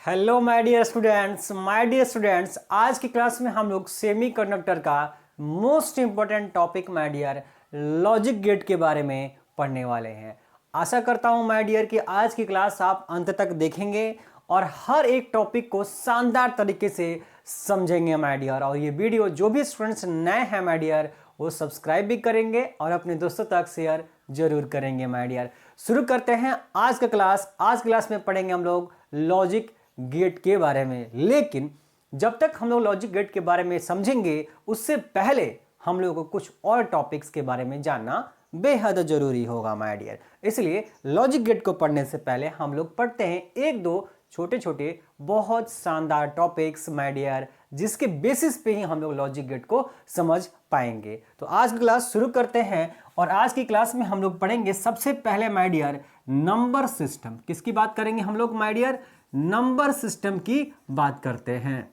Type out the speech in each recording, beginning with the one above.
Hello my dear students, आज की class में हम लोग सेमीकंडक्टर का most important topic my dear logic gate के बारे में पढ़ने वाले हैं। आशा करता हूं माय डियर कि आज की क्लास आप अंत तक देखेंगे और हर एक टॉपिक को शानदार तरीके से समझेंगे माय डियर। और ये वीडियो जो भी स्टूडेंट्स नए हैं माय डियर वो सब्सक्राइब भी करेंगे और अपने दोस्तों तक शेयर जरूर करेंगे माय डियर। शुरू करते हैं आज का क्लास। आज क्लास में पढ़ेंगे हम लोग लॉजिक गेट के बारे में। लेकिन जब तक हम लोग लॉजिक गेट के बारे में समझेंगे उससे पहले हम लोगों को कुछ और टॉपिक्स के बारे में जानना बेहद जरूरी होगा माय डियर। इसलिए लॉजिक गेट को पढ़ने से पहले हम लोग पढ़ते हैं एक दो छोटे छोटे बहुत शानदार टॉपिक्स माय डियर, जिसके बेसिस पे ही हम लोग लॉजिक गेट को समझ पाएंगे। तो आज की क्लास शुरू करते हैं और आज की क्लास में हम लोग पढ़ेंगे सबसे पहले माय डियर नंबर सिस्टम। किसकी बात करेंगे हम लोग माय डियर? नंबर सिस्टम की बात करते हैं।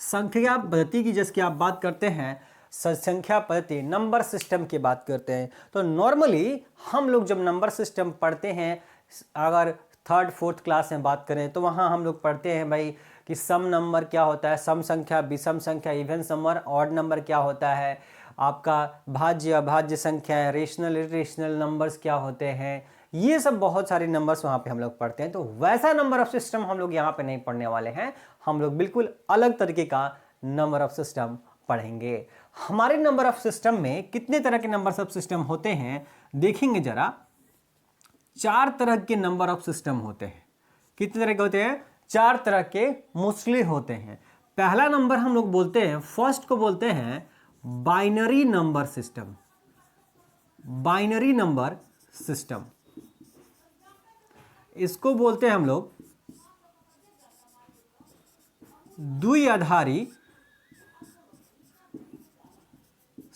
संख्या पद्धति की जिसकी आप बात करते हैं, संख्या पद्धति नंबर सिस्टम की बात करते हैं। तो नॉर्मली हम लोग जब नंबर सिस्टम पढ़ते हैं, अगर थर्ड फोर्थ क्लास में बात करें तो वहाँ हम लोग पढ़ते हैं भाई कि सम नंबर क्या होता है, सम संख्या, विषम संख्या, इवन नंबर, ऑड नंबर क्या होता है, आपका भाज्य अभाज्य संख्या, रेशनल इरेशनल नंबर्स क्या होते हैं, ये सब बहुत सारे नंबर्स वहाँ पे हम लोग पढ़ते हैं। तो वैसा नंबर ऑफ सिस्टम हम लोग यहाँ पे नहीं पढ़ने वाले हैं, हम लोग बिल्कुल अलग तरीके का नंबर ऑफ सिस्टम पढ़ेंगे। हमारे नंबर ऑफ सिस्टम में कितने तरह के नंबर ऑफ सिस्टम होते हैं देखेंगे जरा। 4 तरह के नंबर ऑफ सिस्टम होते हैं। कितने तरह के होते हैं? 4 तरह के मोस्टली होते हैं। पहला नंबर हम लोग बोलते हैं, फर्स्ट को बोलते हैं binary number system. Binary number system इसको बोलते हैं हम लोग द्विआधारी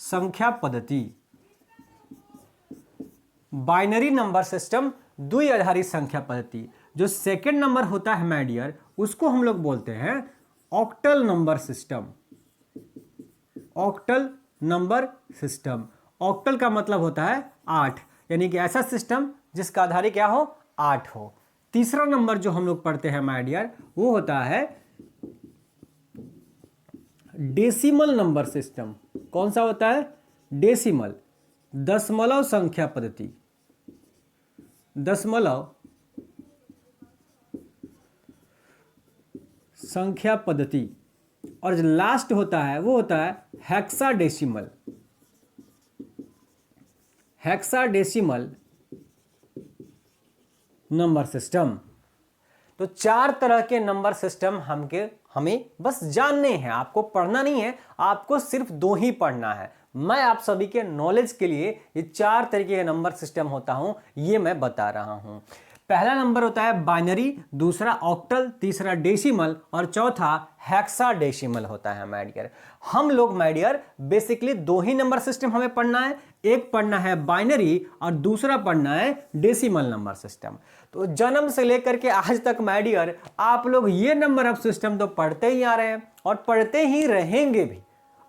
संख्या पद्धति। बाइनरी नंबर सिस्टम, द्विआधारी संख्या पद्धति। जो सेकंड नंबर होता है माय डियर, उसको हम लोग बोलते हैं octal number system. Octal number system. Octal का मतलब होता है 8, यानी कि ऐसा सिस्टम जिसका आधारी क्या हो? 8 हो। तीसरा नंबर जो हम लोग पढ़ते हैं माय डियर वो होता है डेसिमल नंबर सिस्टम। कौन सा होता है? डेसिमल, दशमलव संख्या पद्धति। दशमलव संख्या पद्धति। और जो लास्ट होता है वो होता है हेक्साडेसिमल। Hexadecimal number system. तो 4 तरह के नंबर सिस्टम हमें बस जानने हैं, आपको पढ़ना नहीं है, आपको सिर्फ 2 ही पढ़ना है। मैं आप सभी के नॉलेज के लिए ये 4 तरीके के नंबर सिस्टम होता हूं, ये मैं बता रहा हूं। पहला नंबर होता है बाइनरी, दूसरा ऑक्टल, तीसरा डेसिमल और चौथा हेक्साडेसिमल होता है माय डियर। हम लोग माय डियर बेसिकली 2 ही नंबर सिस्टम हमें पढ़ना है, एक पढ़ना है बाइनरी और दूसरा पढ़ना है डेसिमल नंबर सिस्टम। तो जन्म से लेकर के आज तक माय डियर आप लोग ये नंबर ऑफ सिस्टम तो पढ़ते ही आ रहे हैं और पढ़ते ही रहेंगे भी,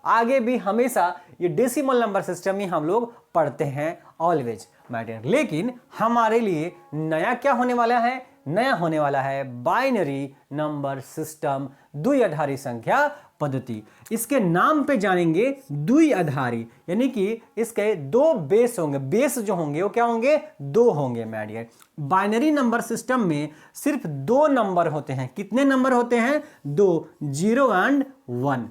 आगे भी हमेशा ये डेसिमल नंबर सिस्टम ही हम लोग पढ़ते हैं ऑलवेज माय डियर। लेकिन हमारे लिए नया क्या होने वाला है? नया होने वाला है बाइनरी नंबर सिस्टम, द्विआधारी संख्या पद्धति। इसके नाम पे जानेंगे द्विआधारी, यानी कि इसके 2 बेस होंगे। बेस जो होंगे वो क्या होंगे? 2 होंगे my dear. Binary number system में सिर्फ 2 नंबर होते हैं। कितने नंबर होते हैं? 2, 0 एंड 1।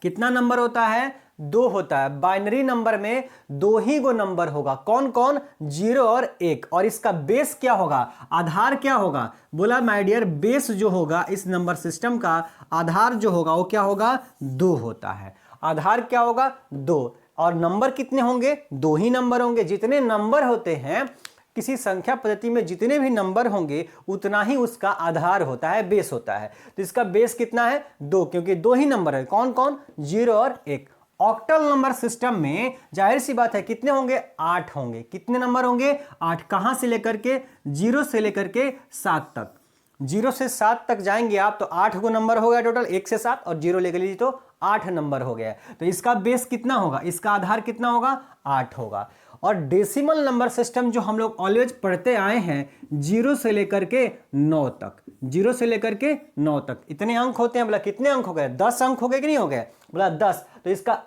कितना नंबर होता है? 2 होता है। बाइनरी नंबर में 2 ही गो नंबर होगा। कौन कौन? 0 और 1। और इसका बेस क्या होगा? आधार क्या होगा? बोला माय डियर बेस जो होगा इस नंबर सिस्टम का, आधार जो होगा वो क्या होगा? 2 होता है। आधार क्या होगा? 2। और नंबर कितने होंगे? 2 ही नंबर होंगे। जितने नंबर होते हैं किसी संख्या पद्धति में, जितने भी नंबर होंगे उतना ही उसका आधार होता है, बेस होता है। तो इसका बेस कितना है? 2, क्योंकि 2 ही नंबर है। कौन कौन? 0 और 1। ऑक्टल नंबर सिस्टम में जाहिर सी बात है कितने होंगे? 8 होंगे। कितने नंबर होंगे? 8। कहां से लेकर के? 0 से लेकर के 7 तक। 0 से 7 तक जाएंगे आप तो 8 गो नंबर हो गया टोटल, 1 से 7 और 0 लेकर लीजिए तो 8 नंबर हो गया। तो इसका बेस कितना होगा? इसका आधार कितना होगा? 8 होगा। और डेसिमल नंबर सिस्टम जो हम लोग ऑलवेज पढ़ते आए हैं 0 से लेकर के 9 तक, 0 से लेकर के 9 तक इतने अंक होते हैं। बोला कितने अंक हो गए? 10 अंक हो गए कि नहीं हो गए? बोला 10। तो इसका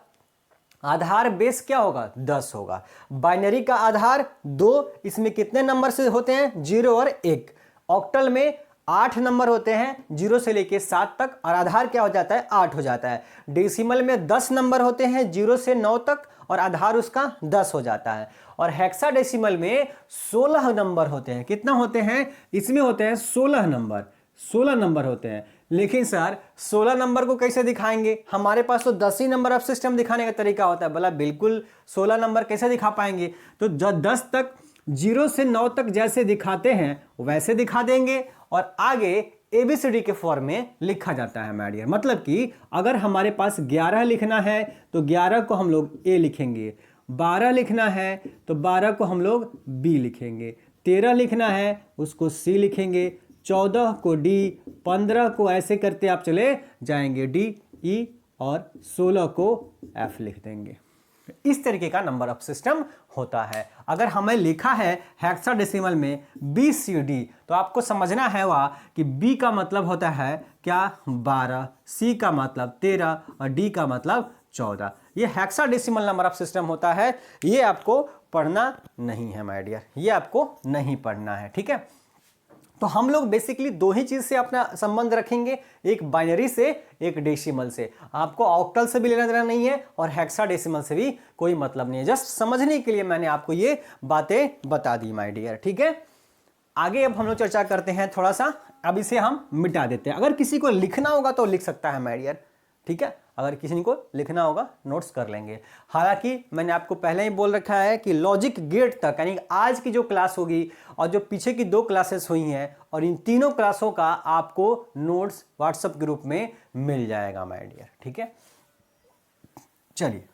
आधार बेस क्या होगा? 10 होगा। बाइनरी का आधार 2, इसमें कितने नंबर से होते हैं? 0 और 1। ऑक्टल में 8 नंबर होते हैं 0 से लेके 7 तक और आधार क्या हो जाता है? 8 हो जाता है। डेसिमल में 10 नंबर होते हैं 0 से 9 तक और आधार उसका 10 हो जाता है। और हेक्साडेसिमल में 16 नंबर होते हैं। कितना होते हैं? इसमें होते हैं 16 नंबर, 16 नंबर होते हैं। लेकिन सर 16 नंबर को कैसे दिखाएंगे? हमारे पास तो 10 ही नंबर ऑफ सिस्टम दिखाने का तरीका होता है। बोला बिल्कुल 16 नंबर कैसे दिखा पाएंगे? तो जो 10 तक 0 से 9 तक जैसे दिखाते हैं वैसे दिखा देंगे और आगे ABCD के फॉर्म में लिखा जाता है माय डियर। मतलब कि अगर हमारे पास 11 लिखना है तो 11 को हम लोग A लिखेंगे, 12 लिखना है तो 12 को हम लोग B लिखेंगे, 13 लिखना है उसको C लिखेंगे, 14 को D, 15 को ऐसे करते आप चले जाएंगे D, E और 16 को F लिख देंगे। इस तरीके का नंबर ऑफ सिस्टम होता है। अगर हमें लिखा है हेक्साडेसिमल में BCD तो आपको समझना है वह कि B का मतलब होता है क्या? 12, C का मतलब 13 और D का मतलब 14। ये हेक्साडेसिमल नंबर ऑफ सिस्टम होता है। ये आपको पढ़ना नहीं है माय डियर, ये आपको नहीं पढ़ना है। ठीक है, तो हम लोग बेसिकली दो ही चीज से अपना संबंध रखेंगे, एक बाइनरी से, एक डेसिमल से। आपको ऑक्टल से भी लेना देना नहीं है और हेक्साडेसिमल से भी कोई मतलब नहीं है। जस्ट समझने के लिए मैंने आपको ये बातें बता दी माय डियर। ठीक है, आगे अब हम लोग चर्चा करते हैं थोड़ा सा। अब इसे हम मिटा देते हैं। अगर किसी को लिखना होगा तो लिख सकता है माय डियर। ठीक है, अगर किसी को लिखना होगा नोट्स कर लेंगे। हालांकि मैंने आपको पहले ही बोल रखा है कि लॉजिक गेट तक यानी आज की जो क्लास होगी और जो पीछे की 2 क्लासेस हुई हैं और इन तीनों क्लासों का आपको नोट्स व्हाट्सएप ग्रुप में मिल जाएगा माय डियर। ठीक है, चलिए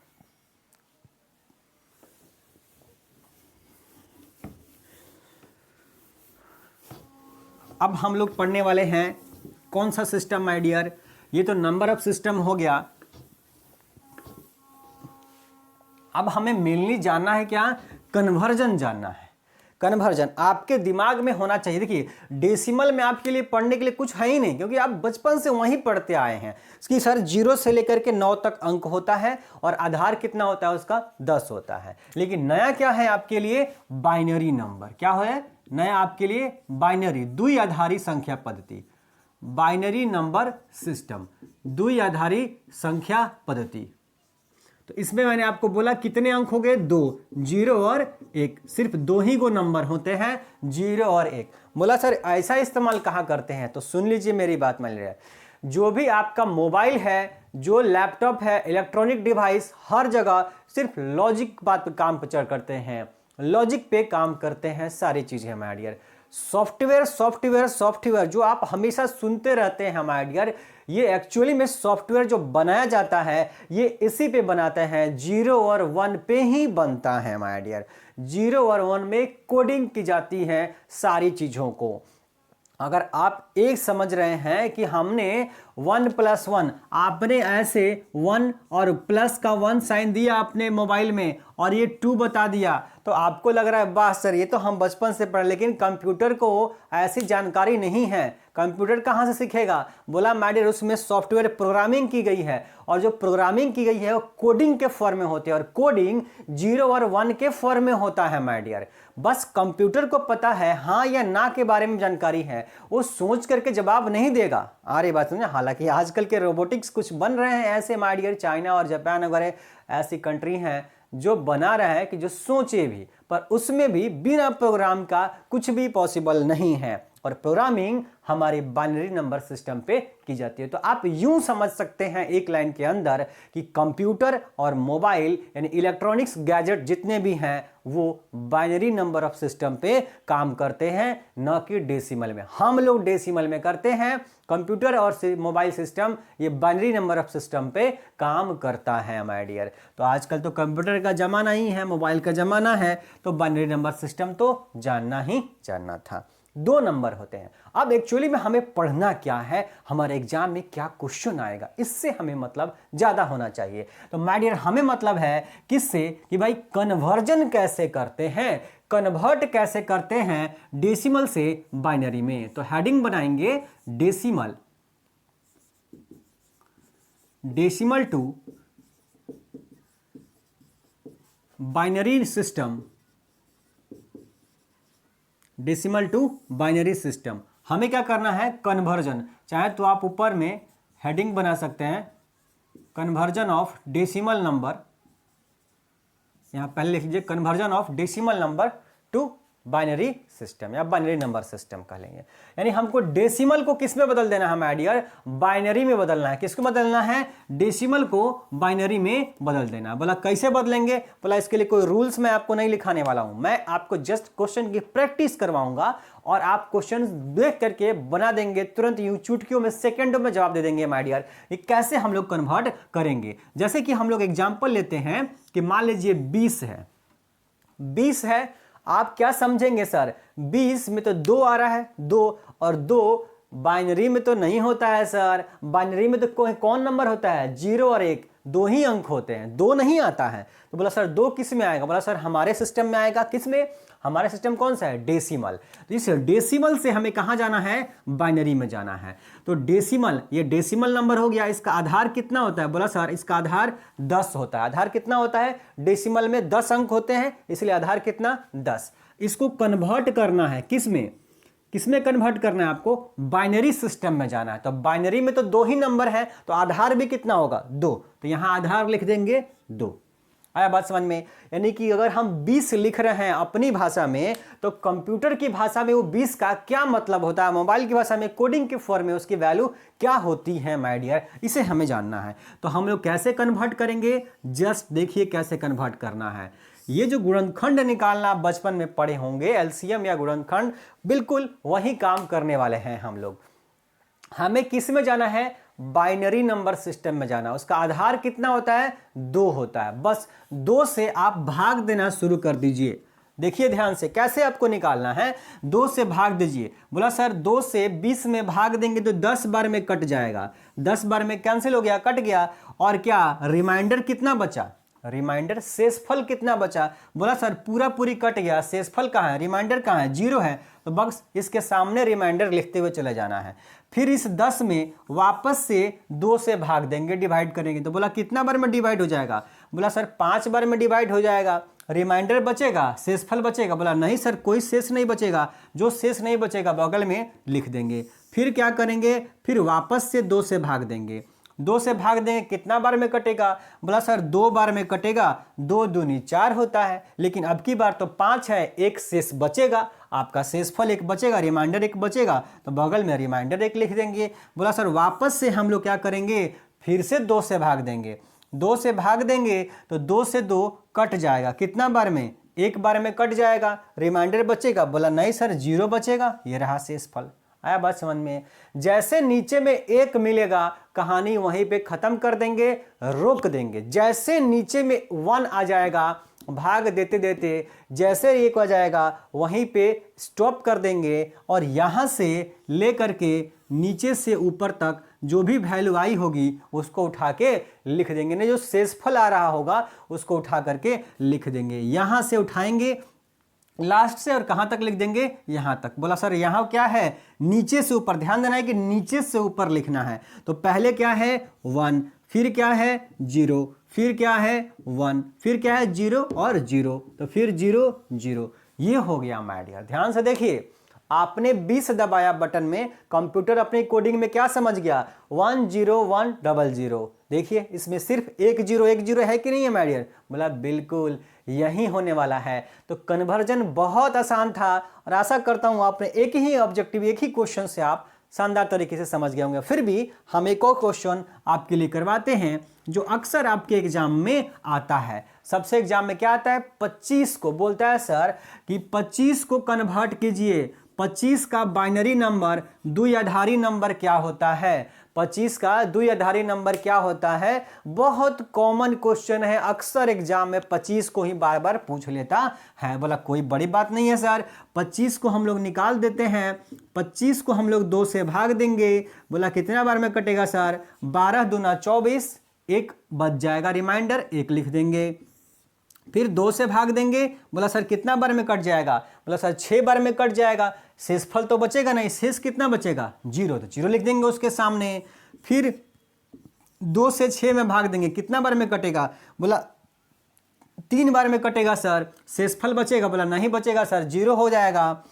अब हम लोग पढ़ने वाले हैं कौन सा सिस्टम माय डियर? ये तो नंबर ऑफ सिस्टम हो गया। अब हमें मेनली जानना है क्या? कन्वर्जन जानना है। कन्वर्जन आपके दिमाग में होना चाहिए। देखिए डेसिमल में आपके लिए पढ़ने के लिए कुछ है ही नहीं, क्योंकि आप बचपन से वहीं पढ़ते आए हैं कि सर 0 से लेकर के 9 तक अंक होता है और आधार कितना होता है उसका? 10 होता है। लेकिन नया क्या है आपके लिए? Binary number. क्या है नया आपके लिए? बाइनरी, द्विआधारी संख्या पद्धति, बाइनरी नंबर सिस्टम, द्विआधारी संख्या पद्धति। तो इसमें मैंने आपको बोला कितने अंक हो गए? 2, 0 और 1। सिर्फ 2 ही को नंबर होते हैं, 0 और 1। बोला सर ऐसा इस्तेमाल कहाँ करते हैं? तो सुन लीजिए मेरी बात मान लीजिए। जो भी आपका मोबाइल है, जो लैपटॉप है, इलेक्ट्रॉनिक डिवाइस, हर जगह सिर्फ लॉजिक बात पे काम करते हैं, लॉजिक पे काम करते हैं सारी चीजें my dear. Software software software जो आप हमेशा सुनते रहते हैं माय डियर, ये एक्चुअली में सॉफ्टवेयर जो बनाया जाता है ये इसी पे बनाते हैं, 0 और 1 पे ही बनता है माय डियर। 0 और 1 में कोडिंग की जाती है सारी चीजों को। अगर आप एक समझ रहे हैं कि हमने 1 + 1, आपने ऐसे 1 और प्लस का 1 साइन दिया अपने मोबाइल में और ये 2 बता दिया, तो आपको लग रहा है वाह सर ये तो हम बचपन से पढ़े, लेकिन कंप्यूटर को ऐसी जानकारी नहीं है। कंप्यूटर कहाँ से सीखेगा? बोला माय डियर उसमें सॉफ्टवेयर प्रोग्रामिंग की गई है और जो प्रोग्रामिंग की गई है वो कोडिंग के फॉर्म में होती है और कोडिंग 0 और 1 के फॉर्म में होता है माय डियर। बस कंप्यूटर को पता है हाँ या ना के बारे में जानकारी है, वो सोच करके जवाब नहीं देगा। आ रही बात समझे? हालांकि आजकल के रोबोटिक्स कुछ बन रहे हैं ऐसे माय डियर, चाइना और जापान वगैरह ऐसी कंट्री हैं जो बना रहा है कि जो सोचे भी, पर उसमें भी बिना प्रोग्राम का कुछ भी पॉसिबल नहीं है और प्रोग्रामिंग हमारे बाइनरी नंबर सिस्टम पे की जाती है। तो आप यूं समझ सकते हैं एक लाइन के अंदर कि कंप्यूटर और मोबाइल यानी इलेक्ट्रॉनिक्स गैजेट जितने भी हैं वो बाइनरी नंबर ऑफ सिस्टम पे काम करते हैं, न कि डेसिमल में। हम लोग डेसिमल में करते हैं, कंप्यूटर और मोबाइल सिस्टम ये बाइनरी नंबर ऑफ सिस्टम पे काम करता है माय डियर। तो आजकल तो कंप्यूटर का जमाना ही है, मोबाइल का जमाना है, तो बाइनरी नंबर सिस्टम तो जानना ही जानना था। दो नंबर होते हैं। अब एक्चुअली में हमें पढ़ना क्या है, हमारे एग्जाम में क्या क्वेश्चन आएगा, इससे हमें मतलब ज्यादा होना चाहिए। तो माय डियर हमें मतलब है किससे, कि भाई कन्वर्जन कैसे करते हैं, कन्वर्ट कैसे करते हैं डेसिमल से बाइनरी में। तो हेडिंग बनाएंगे decimal, decimal to binary system, decimal to binary system. हमें क्या करना है, कन्वर्जन। चाहे तो आप ऊपर में हेडिंग बना सकते हैं कन्वर्जन ऑफ डेसिमल नंबर, यहां पहले लिख लीजिए conversion of decimal number two binary system या बाइनरी नंबर सिस्टम कह लेंगे। यानी हमको डेसिमल को किस में बदल देना है माय डियर, बाइनरी में बदलना है। किसको बदलना है, डेसिमल को बाइनरी में बदल देना। बोला कैसे बदलेंगे, बोला इसके लिए कोई रूल्स मैं आपको नहीं लिखाने वाला हूं, मैं आपको जस्ट क्वेश्चन की प्रैक्टिस करवाऊंगा और आप क्वेश्चन देख करके बना देंगे, तुरंत यूं चुटकियों में सेकंडों में जवाब दे देंगे माय डियर। ये कैसे हम लोग कन्वर्ट करेंगे, जैसे कि हम लोग एग्जाम्पल लेते हैं कि मान लीजिए 20 है, 20 है, आप क्या समझेंगे सर 20 में तो 2 आ रहा है, 2 और 2 बाइनरी में तो नहीं होता है सर, बाइनरी में तो कौन नंबर होता है, 0 और 1, 2 ही अंक होते हैं, 2 नहीं आता है। तो बोला सर 2 किस में आएगा, बोला सर हमारे सिस्टम में आएगा। किस में, हमारा सिस्टम कौन सा है, डेसिमल। तो इस डेसिमल से हमें कहां जाना है, बाइनरी में जाना है। तो डेसिमल, ये डेसिमल नंबर हो गया, इसका आधार कितना होता है, बोला सर इसका आधार 10 होता है। आधार कितना होता है, डेसिमल में 10 अंक होते हैं, इसलिए आधार कितना, 10। इसको कन्वर्ट करना है किसमें, किसमें कन्वर्ट करना है आपको, बाइनरी सिस्टम में जाना है। तो बाइनरी में तो 2 ही नंबर है, तो आधार भी कितना होगा, 2। तो यहां आधार लिख देंगे 2। आया बात समझ में। यानी कि अगर हम 20 लिख रहे हैं अपनी भाषा में, तो कंप्यूटर की भाषा में वो 20 का क्या मतलब होता है, मोबाइल की भाषा में कोडिंग के फॉर्म में उसकी वैल्यू क्या होती है माय डियर, इसे हमें जानना है। तो हम लोग कैसे कन्वर्ट करेंगे, जस्ट देखिए कैसे कन्वर्ट करना है। ये जो गुणनखंड निकालना बचपन में पढ़े होंगे, एलसीएम या गुणनखंड, बिल्कुल वही काम करने वाले हैं हम लोग। हमें किस में जाना है, बाइनरी नंबर सिस्टम में जाना। उसका आधार कितना होता है, 2 होता है। बस 2 से आप भाग देना शुरू कर दीजिए। देखिए ध्यान से कैसे आपको निकालना है, 2 से भाग दीजिए। बोला सर 2 से 20 में भाग देंगे तो 10 बार में कट जाएगा, 10 बार में कैंसिल हो गया, कट गया। और क्या रिमाइंडर कितना बचा, रिमाइंडर शेषफल कितना बचा, बोला सर पूरा पूरी कट गया, शेषफल कहाँ है, रिमाइंडर कहाँ है, 0 है। तो बस इसके सामने रिमाइंडर लिखते हुए चले जाना है। फिर इस 10 में वापस से 2 से भाग देंगे, डिवाइड करेंगे। तो बोला कितना बार में डिवाइड हो जाएगा, बोला सर 5 बार में डिवाइड हो जाएगा। रिमाइंडर बचेगा, शेषफल बचेगा, बोला नहीं सर कोई शेष नहीं बचेगा, जो शेष नहीं बचेगा बगल में लिख देंगे। फिर क्या करेंगे, फिर वापस से 2 से भाग देंगे, 2 से भाग देंगे, कितना बार में कटेगा, बोला सर 2 बार में कटेगा, 2 दूनी 4 होता है, लेकिन अब की बार तो 5 है, एक शेष बचेगा, आपका शेषफल 1 बचेगा, रिमाइंडर 1 बचेगा, तो बगल में रिमाइंडर 1 लिख देंगे। बोला सर वापस से हम लोग क्या करेंगे, फिर से 2 से भाग देंगे, 2 से भाग देंगे तो 2 से 2 कट जाएगा, कितना बार में, 1 बार में कट जाएगा, रिमाइंडर बचेगा, बोला नहीं सर 0 बचेगा, ये रहा शेषफल। आया बात समझ में। जैसे नीचे में 1 मिलेगा, कहानी वहीं पे खत्म कर देंगे, रोक देंगे। जैसे नीचे में 1 आ जाएगा, भाग देते देते जैसे 1 आ जाएगा वहीं पे स्टॉप कर देंगे, और यहां से लेकर के नीचे से ऊपर तक जो भी वैल्यू आई होगी उसको उठा के लिख देंगे, नहीं जो शेषफल आ रहा होगा उसको उठा करके लिख देंगे। यहां से उठाएंगे लास्ट से और कहां तक लिख देंगे, यहां तक। बोला सर यहां क्या है, नीचे से ऊपर, ध्यान देना है कि नीचे से ऊपर लिखना है। तो पहले क्या है 1, फिर क्या है 0, फिर क्या है 1, फिर क्या है 0 और 0, तो फिर 0 0, ये हो गया माय डियर। ध्यान से देखिए, आपने 20 दबाया बटन में, कंप्यूटर अपनी कोडिंग में क्या समझ गया, 10100। देखिए इसमें सिर्फ 1 0 है कि नहीं है माय डियर, बोला बिल्कुल यही होने वाला है। तो कन्वर्जन बहुत आसान था, और आशा करता हूं आपने एक ही ऑब्जेक्टिव, एक ही क्वेश्चन से आप शानदार तरीके से समझ गए होंगे। फिर भी हम एक और क्वेश्चन आपके लिए करवाते हैं जो अक्सर आपके एग्जाम में आता है। सबसे एग्जाम में क्या आता है, 25 को बोलता है सर कि 25 को कन्वर्ट कीजिए, 25 का बाइनरी नंबर द्विआधारी नंबर क्या होता है। 25 का द्विआधारी नंबर क्या होता है? बहुत कॉमन क्वेश्चन है, अक्सर एग्जाम में 25 को ही बार बार पूछ लेता है। बोला कोई बड़ी बात नहीं है सर, 25 को हम लोग निकाल देते हैं, 25 को हम लोग 2 से भाग देंगे। बोला कितना बार में कटेगा सर? 12 दूना 24, एक बच जाएगा रिमाइंडर, एक लिख देंगे। फिर 2 से भाग देंगे। बोला सर कितना बार में कट जाएगा? बोला सर 6 बार में कट जाएगा। शेषफल तो बचेगा नहीं, शेष कितना बचेगा? 0, तो 0 लिख देंगे उसके सामने। फिर 2 से 6 में भाग देंगे, कितना बार में कटेगा? बोला 3 बार में कटेगा सर। शेषफल बचेगा? बोला नहीं बचेगा सर, 0 हो जाएगा।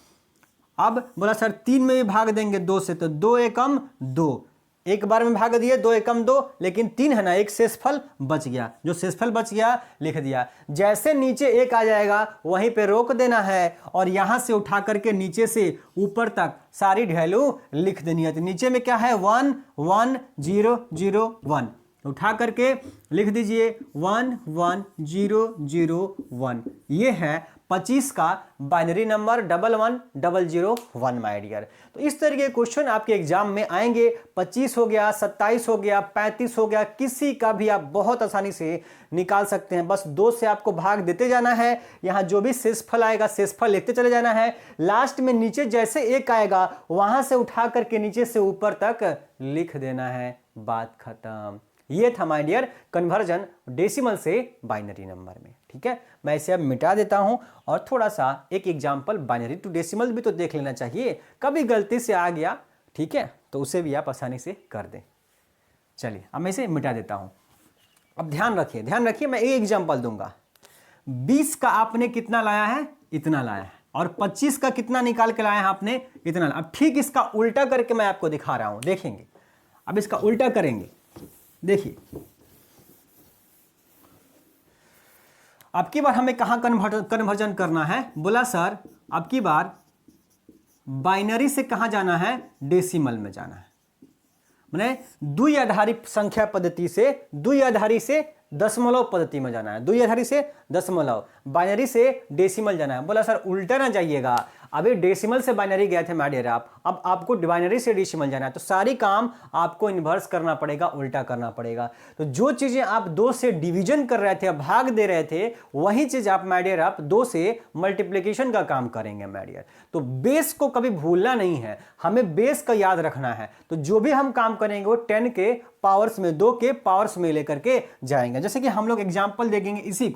अब बोला सर 3 में भी भाग देंगे 2 से, तो 2 एकम 2, एक बार में भाग दिए, 2 एकम 2, लेकिन 3 है ना, एक शेषफल बच गया। जो शेषफल बच गया लिख दिया। जैसे नीचे 1 आ जाएगा वहीं पे रोक देना है और यहां से उठा करके नीचे से ऊपर तक सारी वैल्यू लिख देनी है। तो नीचे में क्या है? 1 1 0 0 1, उठा करके लिख दीजिए 1 1 0 0 1। ये है 25 का बाइनरी नंबर 11101 माय डियर। तो इस तरीके के क्वेश्चन आपके एग्जाम में आएंगे। 25 हो गया, 27 हो गया, 35 हो गया, किसी का भी आप बहुत आसानी से निकाल सकते हैं। बस 2 से आपको भाग देते जाना है। यहां जो भी शेषफल आएगा शेषफल लिखते चले जाना है। लास्ट में नीचे जैसे 1 आएगा वहां से उठा करके नीचे से ऊपर तक लिख देना है, बात खत्म। ये था माय डियर कन्वर्जन डेसिमल से बाइनरी नंबर में। ठीक है, मैं इसे अब मिटा देता हूं और थोड़ा सा एक एग्जांपल बाइनरी टू डेसिमल भी तो देख लेना चाहिए, कभी गलती से आ गया, ठीक है, तो उसे भी आप आसानी से कर दें। चलिए अब मैं इसे मिटा देता हूं। अब ध्यान रखिए, मैं एक एग्जांपल दूंगा। 20 का आपने कितना लाया है? इतना लाया है। और 25 का कितना निकाल के लाया है आपने? इतना। अब ठीक इसका उल्टा करके मैं आपको दिखा रहा हूं, देखेंगे। अब इसका उल्टा करेंगे, देखिए अब की बार हमें कहां कन्वर्जन करना है? बोला सर अब की बार बाइनरी से कहां जाना है? डेसिमल में जाना है। माने द्विआधारी संख्या पद्धति से द्विआधारी से दशमलव पद्धति में जाना है। द्विआधारी से दशमलव, बाइनरी से डेसिमल जाना है। बोला सर उल्टा ना जाइएगा, अभी डेसिमल से बाइनरी गए थे मैडियर आप, अब आपको बाइनरी से डेसिमल जाना है, तो सारी काम आपको इन्वर्स करना पड़ेगा, उल्टा करना पड़ेगा। तो जो चीजें आप 2 से डिवीजन कर रहे थे, भाग दे रहे थे, वही चीज आप मैडियर आप 2 से मल्टीप्लीकेशन का काम करेंगे मैडियर। तो बेस को कभी भूलना नहीं है, हमें बेस का याद रखना है। तो जो भी हम काम करेंगे वो 10 के पावर्स में, 2 के पावर्स में लेकर के जाएंगे। जैसे कि हम लोग एग्जाम्पल देखेंगे इसी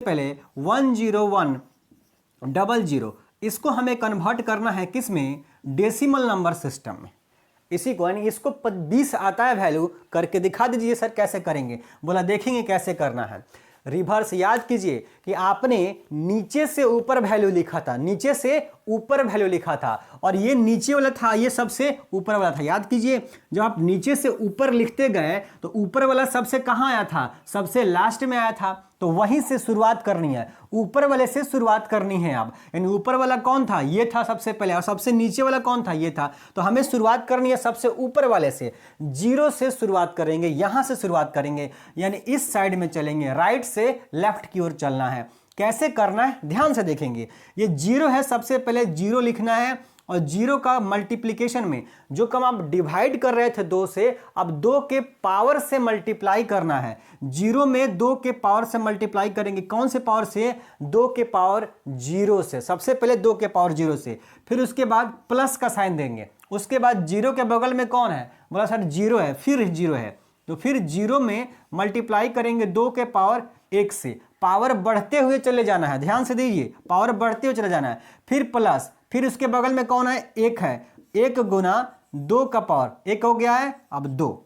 पहले 10100, इसको हमें कन्वर्ट करना है किस में? डेसिमल नंबर सिस्टम में। इसी को यानी इसको 20 आता है वैल्यू, करके दिखा दीजिए सर कैसे करेंगे। बोला देखेंगे कैसे करना है। रिवर्स याद कीजिए कि आपने नीचे से ऊपर वैल्यू लिखा था, नीचे से ऊपर वैल्यू लिखा था, और ये नीचे वाला था, ये सबसे ऊपर वाला था। याद कीजिए जब आप नीचे से ऊपर लिखते गए तो ऊपर वाला सबसे कहां आया था? सबसे लास्ट में आया था। तो वहीं से शुरुआत करनी है, ऊपर वाले से शुरुआत करनी है। अब यानी ऊपर वाला कौन था? ये था सबसे पहले, और सबसे नीचे वाला कौन था? ये था। तो हमें शुरुआत करनी है सबसे ऊपर वाले से, 0 से शुरुआत करेंगे, यहां से शुरुआत करेंगे, यानी इस साइड में चलेंगे, राइट से लेफ्ट की ओर चलना है। कैसे करना है ध्यान से देखेंगे। ये 0 है, सबसे पहले 0 लिखना है, और 0 का मल्टीप्लिकेशन में जो कम आप डिवाइड कर रहे थे 2 से, अब 2 के पावर से मल्टीप्लाई करना है। 0 में 2 के पावर से मल्टीप्लाई करेंगे। कौन से पावर से? 2 के पावर 0 से। सबसे पहले 2 के पावर 0 से, फिर उसके बाद प्लस का साइन देंगे। उसके बाद 0 के बगल में कौन है? बोला सर 0 है, फिर 0 है, तो फिर 0 में मल्टीप्लाई करेंगे 2 के पावर 1 से। पावर बढ़ते हुए चले जाना है, ध्यान से दीजिए, पावर बढ़ते हुए चले जाना है। फिर प्लस, फिर उसके बगल में कौन है? 1 है, 1 गुना 2 का पावर 1 हो गया है, अब 2।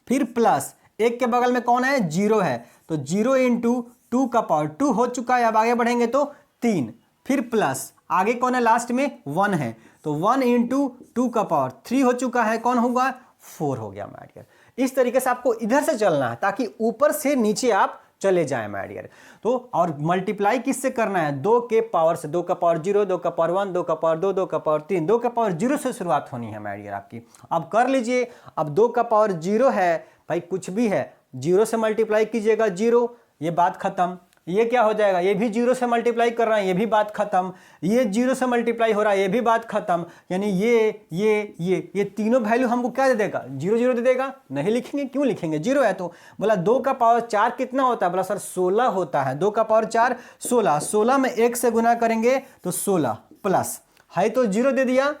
फिर प्लस, 1 के बगल में कौन है? 0 है, तो 0 इंटू 2 का पावर 2 हो चुका है। अब आगे बढ़ेंगे तो 3, फिर प्लस, आगे कौन है? लास्ट में 1 है, तो 1 इंटू 2 का पावर 3 हो चुका है। कौन होगा? 4 हो गया मैडियर। इस तरीके से आपको इधर से चलना है ताकि ऊपर से नीचे आप चले जाए मैडियर। तो और मल्टीप्लाई किससे करना है? 2 के पावर से, 2 का पावर 0, 2 का पावर 1, 2 का पावर 2, 2 का पावर 3, 2 का पावर 0 से शुरुआत होनी है मैडियर आपकी। अब कर लीजिए। अब 2 का पावर 0 है, भाई कुछ भी है, 0 से मल्टीप्लाई कीजिएगा 0, ये बात खत्म। ये क्या हो जाएगा, ये भी 0 से मल्टीप्लाई कर रहा है, ये भी बात खत्म। ये 0 से मल्टीप्लाई हो रहा है, ये भी बात खत्म। यानी ये तीनों वैल्यू हमको क्या दे देगा, 0 0 दे देगा। नहीं लिखेंगे, क्यों लिखेंगे, 0 है तो। बोला 2 का पावर 4 कितना होता है, बोला सर 16 होता है। 2 का पावर 4 16, 16 में 1 से गुना करेंगे तो 16 प्लस है तो 0 दे दिया।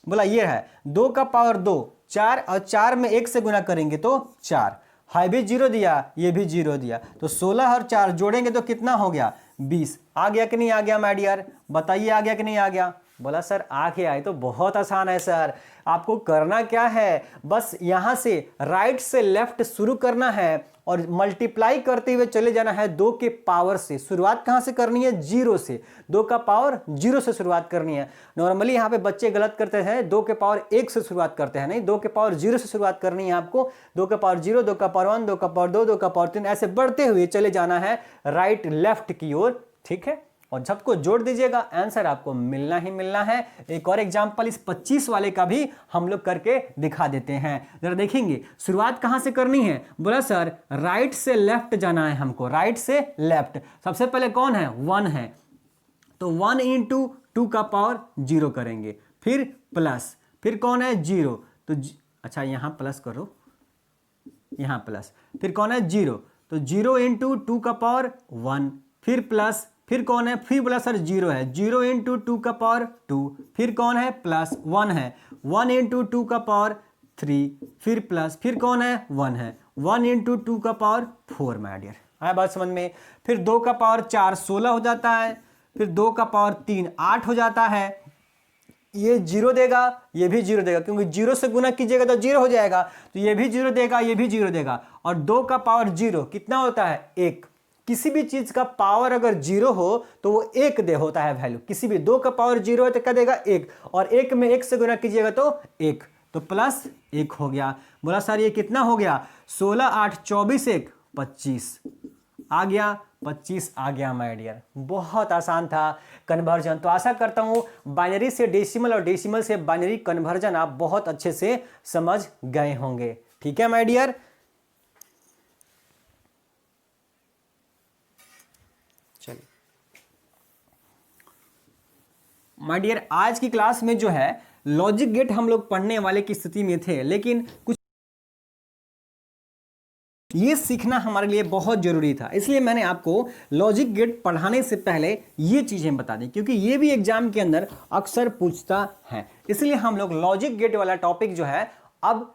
बोला ये है 2 का पावर 2 4, और 4 में 1 से गुना करेंगे तो 4, है भी 0 दिया, ये भी 0 दिया। तो 16 और 4 जोड़ेंगे तो कितना हो गया, 20। आ गया कि नहीं आ गया माय डियर, बताइए आ गया कि नहीं आ गया। बोला सर आ गया, तो बहुत आसान है सर। आपको करना क्या है, बस यहां से राइट से लेफ्ट शुरू करना है और मल्टीप्लाई करते हुए चले जाना है 2 के पावर से। शुरुआत कहां से करनी है, 0 से। 2 का पावर 0 से शुरुआत करनी है। नॉर्मली यहां पे बच्चे गलत करते हैं, 2 के पावर 1 से शुरुआत करते हैं। नहीं, 2 के पावर 0 से शुरुआत करनी है आपको। 2 का पावर 0, 2 का पावर 1, 2 का पावर 2, 2 का पावर 3, ऐसे बढ़ते हुए चले जाना है राइट लेफ्ट की ओर, ठीक है। और सबको जोड़ दीजिएगा, आंसर आपको मिलना ही मिलना है। एक और एग्जांपल इस 25 वाले का भी हम लोग करके दिखा देते हैं। जरा देखेंगे शुरुआत कहां से करनी है। बोला सर राइट से लेफ्ट जाना है हमको, राइट से लेफ्ट। सबसे पहले कौन है, 1 है, तो 1 इंटू 2 का पावर 0 करेंगे, फिर प्लस, फिर कौन है 0, तो अच्छा यहां प्लस करो, यहां प्लस, फिर कौन है 0, तो 0 इंटू 2 का पावर 1, फिर प्लस, फिर कौन है, फिर बोला सर 0 है, 0 इंटू 2 का पावर 2, फिर कौन है प्लस 1 है, 1 इंटू 2 का पावर 3, फिर प्लस, फिर कौन है 1 है, 1 इंटू 2 का पावर 4 माय डियर। आया बात समझ में। फिर 2 का पावर 4 16 हो जाता है, फिर 2 का पावर 3 8 हो जाता है। ये 0 देगा, ये भी 0 देगा, क्योंकि 0 से गुना कीजिएगा तो 0 हो जाएगा, तो ये भी 0 देगा, ये भी 0 देगा। और 2 का पावर 0 कितना होता है, 1। किसी भी चीज का पावर अगर 0 हो तो वो 1 दे होता है वैल्यू। किसी भी 2 का पावर 0 है तो क्या देगा, 1, और 1 में 1 से गुना कीजिएगा तो 1, तो प्लस 1 हो गया। बोला सर ये कितना हो गया, 16 8 24 1 25 आ गया, 25 आ गया माय डियर। बहुत आसान था कन्वर्जन। तो आशा करता हूं बाइनरी से डेसिमल और डेसिमल से बाइनरी कन्वर्जन आप बहुत अच्छे से समझ गए होंगे, ठीक है माय डियर। चलिए माय डियर, आज की क्लास में जो है लॉजिक गेट हम लोग पढ़ने वाले की स्थिति में थे, लेकिन कुछ ये सीखना हमारे लिए बहुत जरूरी था, इसलिए मैंने आपको लॉजिक गेट पढ़ाने से पहले ये चीजें बता दी, क्योंकि ये भी एग्जाम के अंदर अक्सर पूछता है। इसलिए हम लोग लॉजिक गेट वाला टॉपिक जो है अब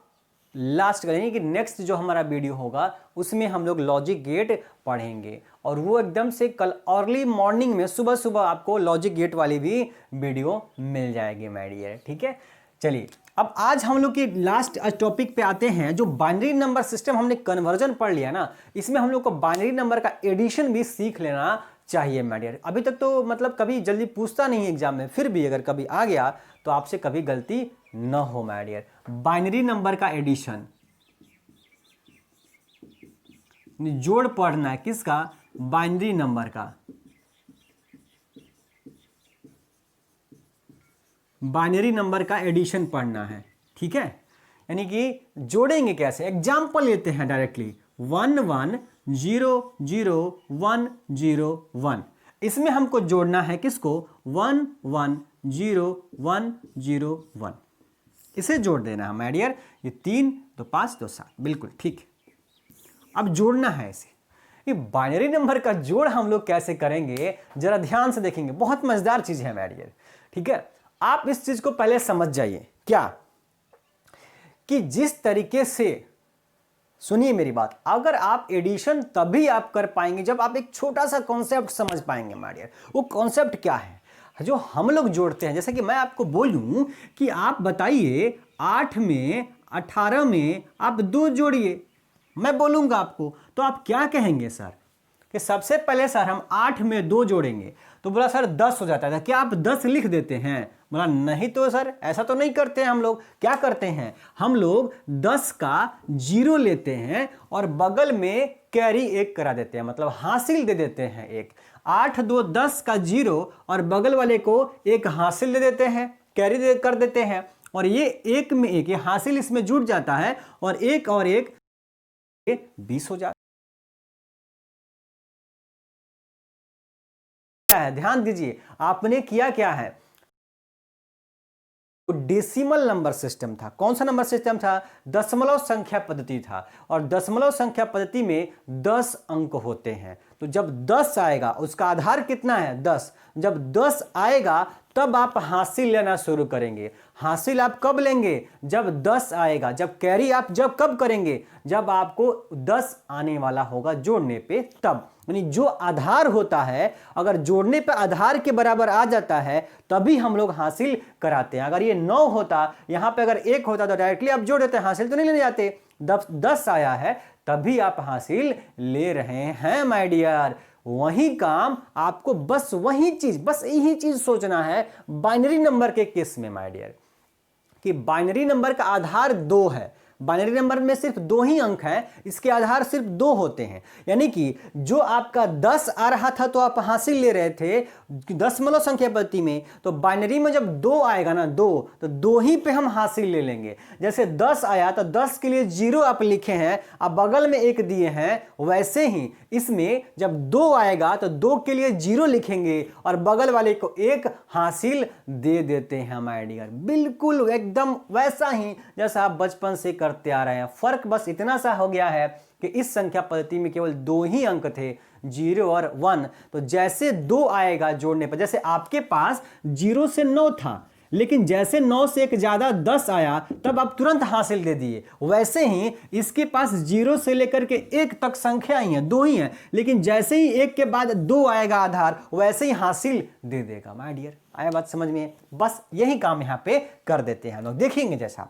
लास्ट करेंगे कि नेक्स्ट जो हमारा वीडियो होगा उसमें हम लोग लॉजिक गेट पढ़ेंगे, और वो एकदम से कल अर्ली मॉर्निंग में सुबह सुबह आपको लॉजिक गेट वाली भी वीडियो मिल जाएगी माय डियर, ठीक है। चलिए अब आज हम लोग के लास्ट टॉपिक पे आते हैं। जो बाइनरी नंबर सिस्टम हमने कन्वर्जन पढ़ लिया ना, इसमें हम लोग को बाइनरी नंबर का एडिशन भी सीख लेना चाहिए माय डियर। अभी तक तो मतलब कभी जल्दी पूछता नहीं है एग्जाम में, फिर भी अगर कभी आ गया तो आपसे कभी गलती न हो माय डियर। बाइनरी नंबर का एडिशन, जोड़ पढ़ना है किसका, बाइनरी नंबर का। बाइनरी नंबर का एडिशन पढ़ना है, ठीक है। यानी कि जोड़ेंगे कैसे, एग्जाम्पल लेते हैं डायरेक्टली। 1 1 0 0 1 0 1, इसमें हमको जोड़ना है किसको, 1 1 0 1 0 1, इसे जोड़ देना है माय डियर। ये 3 2 5 2 7, बिल्कुल ठीक। अब जोड़ना है इसे। ये बाइनरी नंबर का जोड़ हम लोग कैसे करेंगे जरा ध्यान से देखेंगे, बहुत मजेदार चीज है माय डियर, ठीक है। आप इस चीज को पहले समझ जाइए, क्या कि जिस तरीके से, सुनिए मेरी बात, अगर आप एडिशन तभी आप कर पाएंगे जब आप एक छोटा सा कॉन्सेप्ट समझ पाएंगे माय डियर। वो कॉन्सेप्ट क्या है जो हम लोग जोड़ते हैं। जैसे कि मैं आपको बोलूं कि आप बताइए 8 में 18 में आप 2 जोड़िए, मैं बोलूंगा आपको, तो आप क्या कहेंगे सर, कि सबसे पहले सर हम 8 में 2 जोड़ेंगे, तो बोला सर 10 हो जाता है, क्या आप 10 लिख देते हैं। बोला नहीं तो सर ऐसा तो नहीं करते हैं हम लोग। क्या करते हैं हम लोग, 10 का 0 लेते हैं और बगल में कैरी 1 करा देते हैं, मतलब हासिल दे देते हैं 1। 8 2 10 का 0 और बगल वाले को 1 हासिल दे देते हैं, कैरी कर देते हैं, और ये 1 में 1, ये हासिल इसमें जुड़ जाता है, और 1 और 1 20 हो जाता है। क्या है, ध्यान दीजिए, आपने किया क्या है, डेसिमल नंबर सिस्टम था। कौन सा नंबर सिस्टम था? दशमलव संख्या पद्धति था। और दशमलव संख्या पद्धति में 10 अंक होते हैं। तो जब 10 आएगा, उसका आधार कितना है? 10। जब 10 आएगा तब आप हासिल लेना शुरू करेंगे। हासिल आप कब लेंगे? जब 10 आएगा। जब कैरी आप जब कब करेंगे? जब आपको 10 आने वाला होगा जोड़ने पे, तब। यानी जो आधार होता है, अगर जोड़ने पे आधार के बराबर आ जाता है तभी हम लोग हासिल कराते हैं। अगर ये 9 होता, यहां पे अगर 1 होता तो डायरेक्टली आप जोड़ देते हैं, हासिल तो नहीं लेने जाते। 10 आया है तभी आप हासिल ले रहे हैं माय डियर। वही काम आपको, बस वही चीज, बस यही चीज सोचना है बाइनरी नंबर के केस में माय डियर, कि बाइनरी नंबर का आधार 2 है। बाइनरी नंबर में सिर्फ 2 ही अंक हैं, इसके आधार सिर्फ 2 होते हैं। यानी कि जो आपका 10 आ रहा था तो आप हासिल ले रहे थे दशमलव संख्या पद्धति में, तो बाइनरी में जब 2 आएगा ना, 2, तो 2 ही पे हम हासिल ले लेंगे। जैसे 10 आया तो 10 के लिए 0 आप लिखे हैं, आप बगल में 1 दिए हैं, वैसे ही इसमें जब 2 आएगा तो 2 के लिए 0 लिखेंगे और बगल वाले को 1 हासिल दे देते हैं माय डियर। बिल्कुल एकदम वैसा ही जैसा आप बचपन से करते आ रहे हैं। फर्क बस इतना सा हो गया है कि इस संख्या पद्धति में केवल 2 ही अंक थे, 0 और 1। तो जैसे 2 आएगा जोड़ने पर, जैसे आपके पास 0 से 9 था, लेकिन जैसे 9 से एक ज्यादा 10 आया तब आप तुरंत हासिल दे दिए, वैसे ही इसके पास 0 से लेकर के 1 तक संख्या ही है, 2 ही है, लेकिन जैसे ही 1 के बाद 2 आएगा आधार, वैसे ही हासिल दे देगा माय डियर। आया बात समझ में? बस यही काम यहां पे कर देते हैं हम लोग। देखेंगे जैसा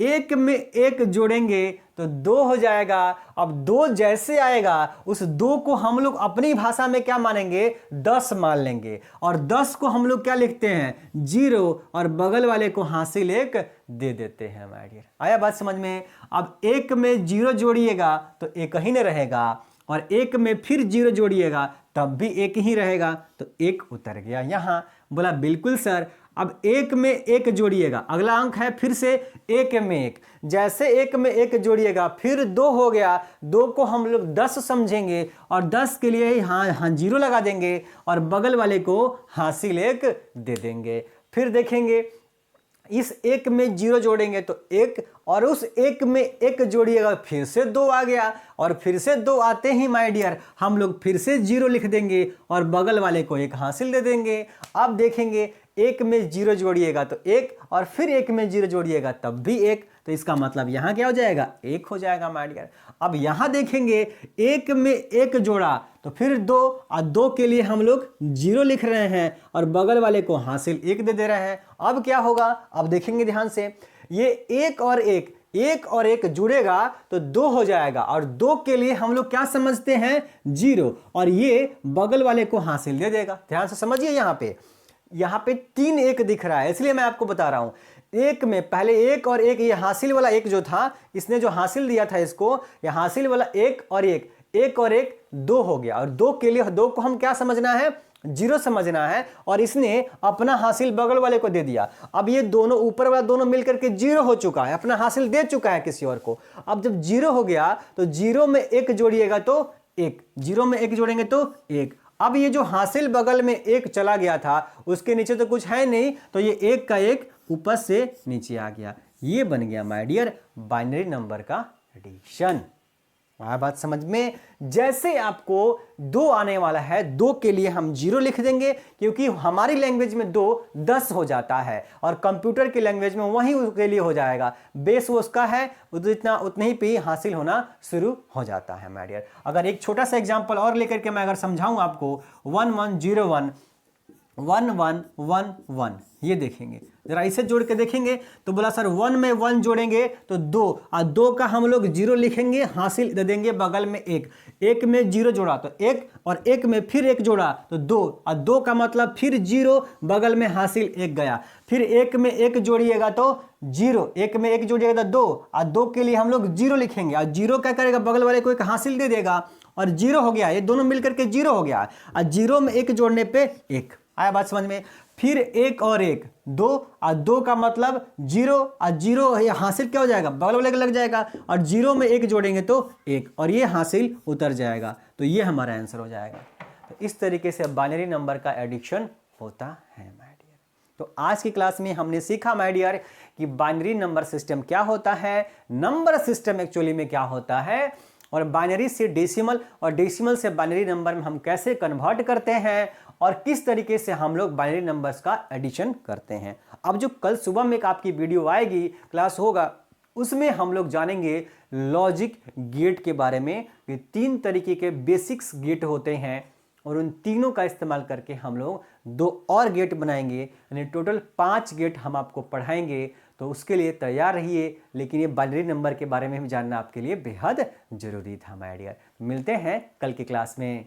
1 में 1 जोड़ेंगे तो 2 हो जाएगा। अब 2 जैसे आएगा, उस 2 को हम लोग अपनी भाषा में क्या मानेंगे? 10 मान लेंगे। और 10 को हम लोग क्या लिखते हैं? 0, और बगल वाले को हासिल 1 दे देते हैं माय डियर। आया बात समझ में? अब 1 में 0 जोड़िएगा तो 1 ही न रहेगा, और 1 में फिर 0 जोड़िएगा तब भी 1 ही रहेगा, तो 1 उतर गया यहां। बोला बिल्कुल सर। अब 1 में 1 जोड़िएगा, अगला अंक है फिर से 1 में 1। जैसे 1 में 1 जोड़िएगा फिर 2 हो गया, 2 को हम लोग 10 समझेंगे और 10 के लिए हाँ 0 लगा देंगे और बगल वाले को हासिल 1 दे देंगे। फिर देखेंगे इस 1 में 0 जोड़ेंगे तो 1, और उस 1 में 1 जोड़िएगा फिर से 2 आ गया, और फिर से 2 आते ही माय डियर हम लोग फिर से 0 लिख देंगे और बगल वाले को 1 हासिल दे देंगे। अब देखेंगे 1 में 0 जोड़िएगा तो 1, और फिर 1 में 0 जोड़िएगा तब भी 1, तो इसका मतलब यहां क्या हो जाएगा? 1 हो जाएगा माय डियर। अब यहां देखेंगे 1 में 1 जोड़ा तो फिर 2, और 2 के लिए हम लोग 0 लिख रहे हैं और बगल वाले को हासिल 1 दे रहे हैं। अब क्या होगा? अब देखेंगे ध्यान से, ये 1 और 1 जुड़ेगा तो 2 हो जाएगा, और 2 के लिए हम लोग क्या समझते हैं? 0, और ये बगल वाले को हासिल दे देगा। ध्यान से समझिए, यहां पे 3 1 दिख रहा है, इसलिए मैं आपको बता रहा हूं। 1 में पहले 1 और 1, ये हासिल वाला 1 जो था, इसने जो हासिल दिया था इसको, ये हासिल वाला 1 और 1 2 हो गया, और 2 के लिए 2 को हम क्या समझना है? 0 समझना है, और इसने अपना हासिल बगल वाले को दे दिया। अब ये दोनों ऊपर वाला दोनों मिलकर के 0 हो चुका है, अपना हासिल दे चुका है किसी और को। अब जब 0 हो गया तो 0 में 1 जोड़िएगा तो 1, 0 में 1 जोड़ेंगे तो 1। अब ये जो हासिल बगल में 1 चला गया था, उसके नीचे तो कुछ है नहीं, तो ये 1 का 1 ऊपर से नीचे आ गया। ये बन गया माय डियर बाइनरी नंबर का एडिशन। आया बात समझ में? जैसे आपको 2 आने वाला है, 2 के लिए हम 0 लिख देंगे, क्योंकि हमारी लैंग्वेज में 2 10 हो जाता है, और कंप्यूटर की लैंग्वेज में वही उसके लिए हो जाएगा। बेस वो उसका है, उतने ही पे हासिल होना शुरू हो जाता है माय डियर। अगर एक छोटा सा एग्जांपल और लेकर के मैं अगर समझाऊं आपको, 1 1 0 1 1 1 1 1, ये देखेंगे जरा, इसे जोड़ के देखेंगे तो बोला सर 1 में 1 जोड़ेंगे तो 2, और 2 का हम लोग 0 लिखेंगे, हासिल दे देंगे बगल में 1। 1 में 0 जोड़ा तो 1, और 1 में फिर 1 जोड़ा तो 2, और 2 का मतलब फिर 0, बगल में हासिल 1 गया। फिर 1 में 1 जोड़िएगा तो 0, 1 में 1 जोड़िएगा तो 2, और 2 के लिए हम लोग 0 लिखेंगे, और 0 क्या करेगा? बगल वाले को 1 हासिल दे देगा, और 0 हो गया। ये दोनों मिलकर के 0 हो गया, और 0 में 1 जोड़ने पे 1। आया बात समझ में? फिर 1 और 1 2, और 2 का मतलब 0, और 0 हासिल क्या हो जाएगा? बगल वाले का लग जाएगा, और 0 में 1 जोड़ेंगे तो 1, और ये हासिल उतर जाएगा। तो ये हमारा आंसर हो जाएगा। तो इस तरीके से बाइनरी नंबर का एडिशन होता है माय डियर। तो आज की क्लास में हमने सीखा माय डियर कि बाइनरी नंबर सिस्टम क्या होता है, नंबर सिस्टम एक्चुअली में क्या होता है, और बाइनरी से डेसिमल और डेसिमल से बाइनरी नंबर में हम कैसे कन्वर्ट करते हैं, और किस तरीके से हम लोग बाइनरी नंबर्स का एडिशन करते हैं। अब जो कल सुबह में एक आपकी वीडियो आएगी, क्लास होगा, उसमें हम लोग जानेंगे लॉजिक गेट के बारे में कि 3 तरीके के बेसिक्स गेट होते हैं और उन तीनों का इस्तेमाल करके हम लोग 2 और गेट बनाएंगे, यानी टोटल 5 गेट हम आपको पढ़ाएंगे। तो उसके लिए तैयार रहिए, लेकिन ये बाइनरी नंबर के बारे में भी जानना आपके लिए बेहद जरूरी था माय डियर। मिलते हैं कल की क्लास में।